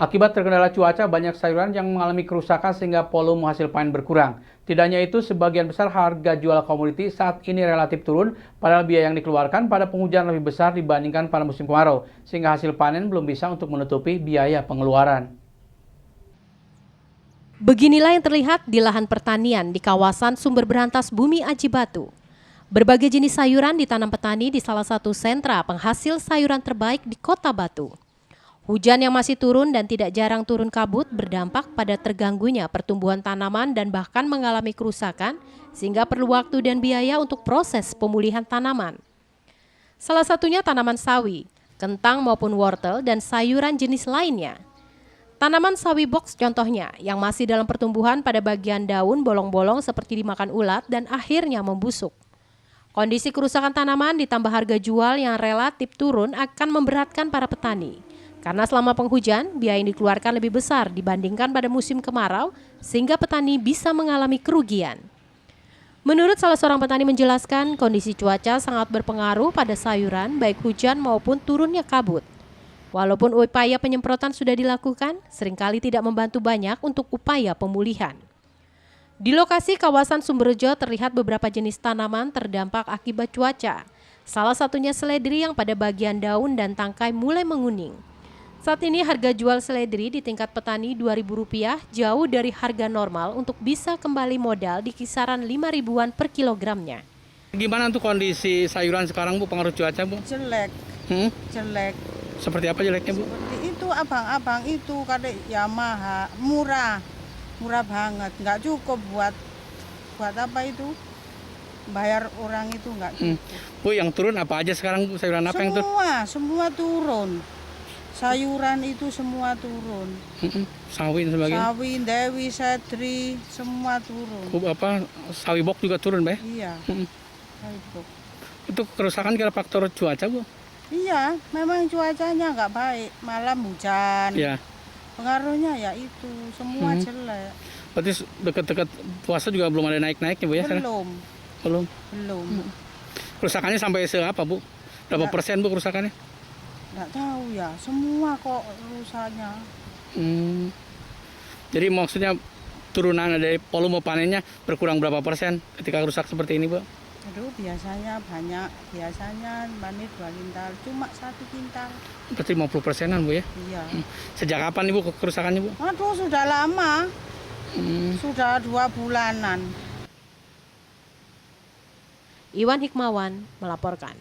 Akibat terkendala cuaca, banyak sayuran yang mengalami kerusakan sehingga volume hasil panen berkurang. Tidak hanya itu, sebagian besar harga jual komoditi saat ini relatif turun, padahal biaya yang dikeluarkan pada penghujan lebih besar dibandingkan pada musim kemarau, sehingga hasil panen belum bisa untuk menutupi biaya pengeluaran. Beginilah yang terlihat di lahan pertanian di kawasan Sumber Berantas Bumi Aji Batu. Berbagai jenis sayuran ditanam petani di salah satu sentra penghasil sayuran terbaik di Kota Batu. Hujan yang masih turun dan tidak jarang turun kabut berdampak pada terganggunya pertumbuhan tanaman dan bahkan mengalami kerusakan sehingga perlu waktu dan biaya untuk proses pemulihan tanaman. Salah satunya tanaman sawi, kentang maupun wortel dan sayuran jenis lainnya. Tanaman sawi box contohnya yang masih dalam pertumbuhan pada bagian daun bolong-bolong seperti dimakan ulat dan akhirnya membusuk. Kondisi kerusakan tanaman ditambah harga jual yang relatif turun akan memberatkan para petani. Karena selama penghujan, biaya yang dikeluarkan lebih besar dibandingkan pada musim kemarau, sehingga petani bisa mengalami kerugian. Menurut salah seorang petani menjelaskan, kondisi cuaca sangat berpengaruh pada sayuran, baik hujan maupun turunnya kabut. Walaupun upaya penyemprotan sudah dilakukan, seringkali tidak membantu banyak untuk upaya pemulihan. Di lokasi kawasan Sumberjo terlihat beberapa jenis tanaman terdampak akibat cuaca. Salah satunya seledri yang pada bagian daun dan tangkai mulai menguning. Saat ini harga jual seledri di tingkat petani Rp2.000 jauh dari harga normal untuk bisa kembali modal di kisaran Rp5.000-an per kilogramnya. Gimana untuk kondisi sayuran sekarang, Bu, pengaruh cuaca, Bu? Jelek. Jelek. Seperti apa jeleknya, Bu? Seperti itu abang-abang itu kada Yamaha murah banget, nggak cukup buat apa itu bayar orang itu nggak cukup. Bu, yang turun apa aja sekarang, Bu? Sayuran apa yang turun? Semua turun. Sayuran itu semua turun. Sawi dan sebagainya. Sawi, dewi, sedri, semua turun. Bu, sawi bok juga turun, Mbak? Iya. Sawi bok. Itu kerusakan karena faktor cuaca, Bu? Iya, memang cuacanya nggak baik, malam hujan. Iya. Pengaruhnya ya itu, semua jelek. Berarti dekat-dekat puasa juga belum ada naik-naiknya, Bu, ya? Belum. Kerusakannya sampai seapa, Bu? Berapa persen, Bu, kerusakannya? Nggak tahu ya, semua kok rusaknya. Jadi maksudnya turunan dari volume panennya berkurang berapa persen ketika rusak seperti ini, Bu? Aduh, biasanya banyak, biasanya panen 2 kintal, cuma 1 kintal. Berarti 50%-an, Bu, ya? Iya. Sejak kapan, Ibu, kerusakannya, Bu? Aduh, sudah lama. Sudah 2 bulanan. Iwan Hikmawan melaporkan.